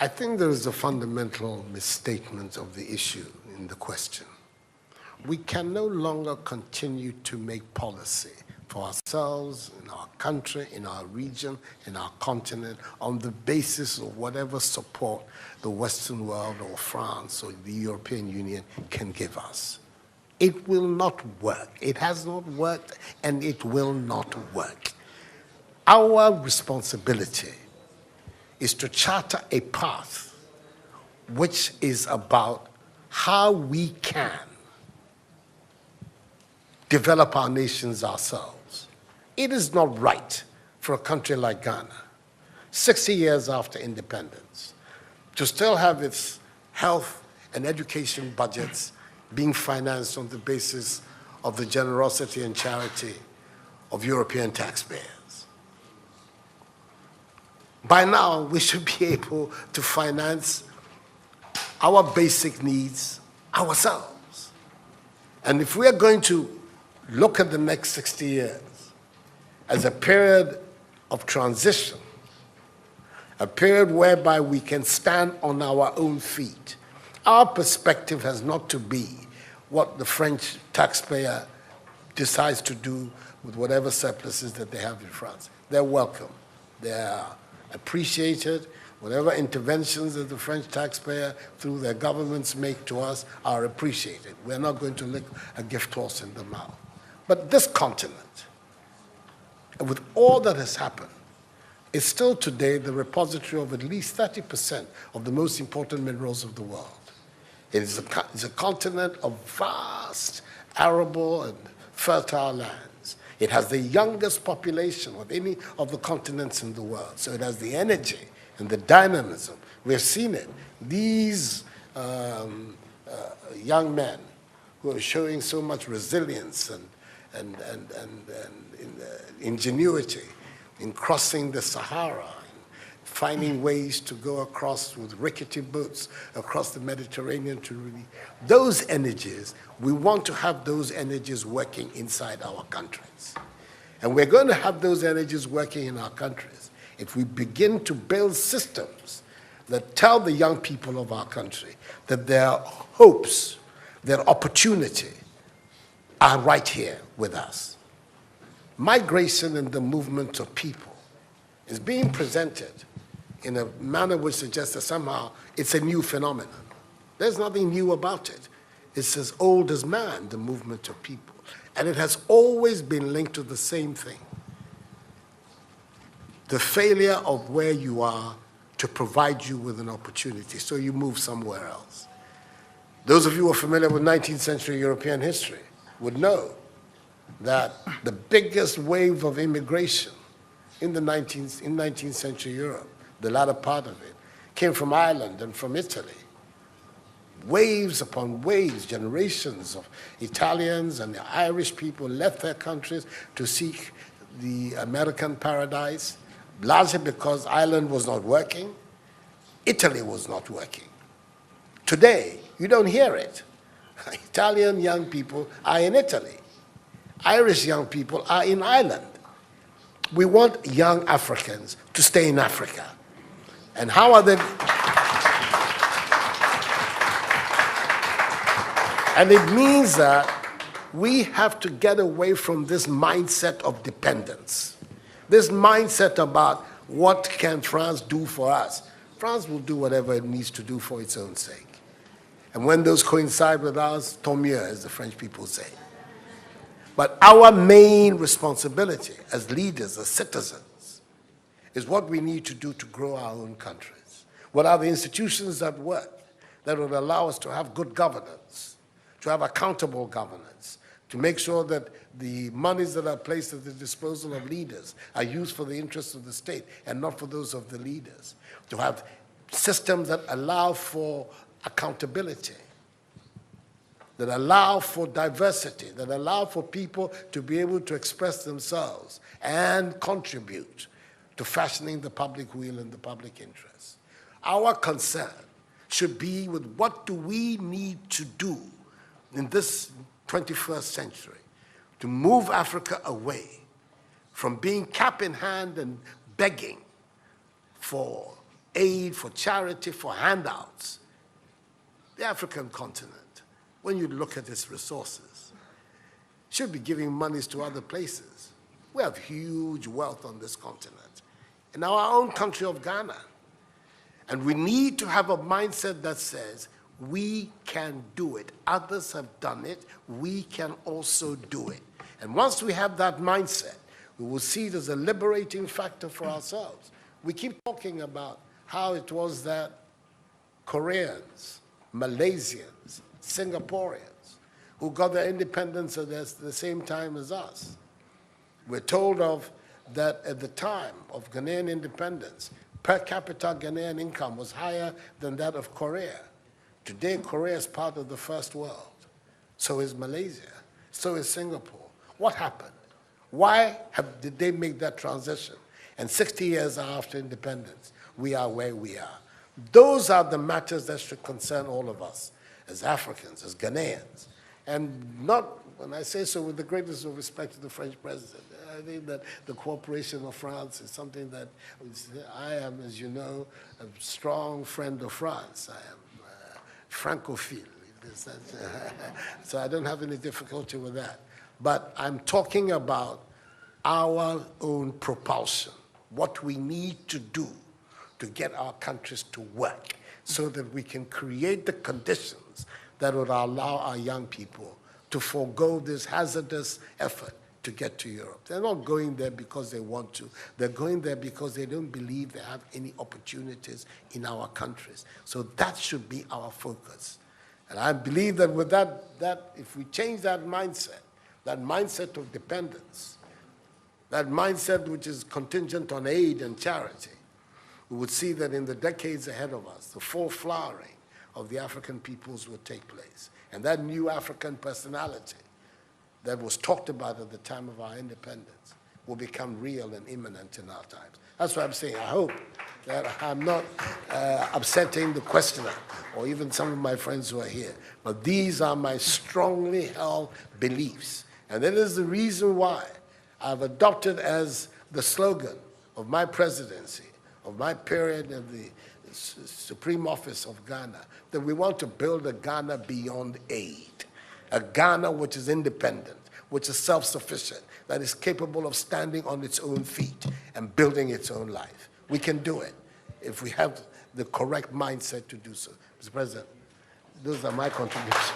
I think there is a fundamental misstatement of the issue in the question. We can no longer continue to make policy for ourselves, in our country, in our region, in our continent, on the basis of whatever support the Western world or France or the European Union can give us. It will not work. It has not worked, and it will not work. Our responsibility is to charter a path which is about how we can develop our nations ourselves. It is not right for a country like Ghana, 60 years after independence, to still have its health and education budgets being financed on the basis of the generosity and charity of European taxpayers. By now, we should be able to finance our basic needs ourselves. And if we are going to look at the next 60 years as a period of transition, a period whereby we can stand on our own feet, our perspective has not to be what the French taxpayer decides to do with whatever surpluses that they have in France. They're welcome. They are appreciated. Whatever interventions that the French taxpayer through their governments make to us are appreciated. We're not going to lick a gift horse in the mouth. But this continent, with all that has happened, is still today the repository of at least 30% of the most important minerals of the world. It is a continent of vast, arable and fertile lands. It has the youngest population of any of the continents in the world. So it has the energy and the dynamism. We've seen it. These young men who are showing so much resilience and ingenuity in crossing the Sahara, finding ways to go across with rickety boats across the Mediterranean to really, those energies, we want to have those energies working inside our countries. And we're going to have those energies working in our countries if we begin to build systems that tell the young people of our country that their hopes, their opportunity are right here with us. Migration and the movement of people is being presented in a manner which suggests that somehow it's a new phenomenon. There's nothing new about it. It's as old as man, the movement of people. And it has always been linked to the same thing: the failure of where you are to provide you with an opportunity, so you move somewhere else. Those of you who are familiar with 19th century European history would know that the biggest wave of immigration in 19th century Europe, the latter part of it, came from Ireland and from Italy. Waves upon waves, generations of Italians and the Irish people left their countries to seek the American paradise, largely because Ireland was not working, Italy was not working. Today, you don't hear it. Italian young people are in Italy. Irish young people are in Ireland. We want young Africans to stay in Africa. And how are they? And it means that we have to get away from this mindset of dependence, this mindset about what can France do for us. France will do whatever it needs to do for its own sake. And when those coincide with ours, tant mieux, as the French people say. But our main responsibility as leaders, as citizens, is what we need to do to grow our own countries. What are the institutions that work that would allow us to have good governance, to have accountable governance, to make sure that the monies that are placed at the disposal of leaders are used for the interests of the state and not for those of the leaders, to have systems that allow for accountability, that allow for diversity, that allow for people to be able to express themselves and contribute to fashioning the public will and the public interest. Our concern should be with what do we need to do in this 21st century to move Africa away from being cap in hand and begging for aid, for charity, for handouts. The African continent, when you look at its resources, should be giving monies to other places. We have huge wealth on this continent, in our own country of Ghana. And we need to have a mindset that says, we can do it. Others have done it. We can also do it. And once we have that mindset, we will see it as a liberating factor for ourselves. We keep talking about how it was that Koreans, Malaysians, Singaporeans, who got their independence at the same time as us. We're told of that at the time of Ghanaian independence, per capita Ghanaian income was higher than that of Korea. Today, Korea is part of the first world. So is Malaysia. So is Singapore. What happened? Why did they make that transition? And 60 years after independence, we are where we are. Those are the matters that should concern all of us as Africans, as Ghanaians. And not, when I say so with the greatest of respect to the French president, I think that the cooperation of France is something that I am, as you know, a strong friend of France. I am Francophile. So I don't have any difficulty with that. But I'm talking about our own propulsion, what we need to do to get our countries to work so that we can create the conditions that would allow our young people to forego this hazardous effort to get to Europe. They're not going there because they want to. They're going there because they don't believe they have any opportunities in our countries. So that should be our focus. And I believe that with that if we change that mindset of dependence, that mindset which is contingent on aid and charity, we would see that in the decades ahead of us, the full flowering of the African peoples would take place. And that new African personality that was talked about at the time of our independence will become real and imminent in our times. That's what I'm saying. I hope that I'm not upsetting the questioner or even some of my friends who are here. But these are my strongly held beliefs. And that is the reason why I've adopted as the slogan of my presidency, of my period of the Supreme Office of Ghana, that we want to build a Ghana beyond aid. A Ghana which is independent, which is self-sufficient, that is capable of standing on its own feet and building its own life. We can do it if we have the correct mindset to do so. Mr. President, those are my contributions.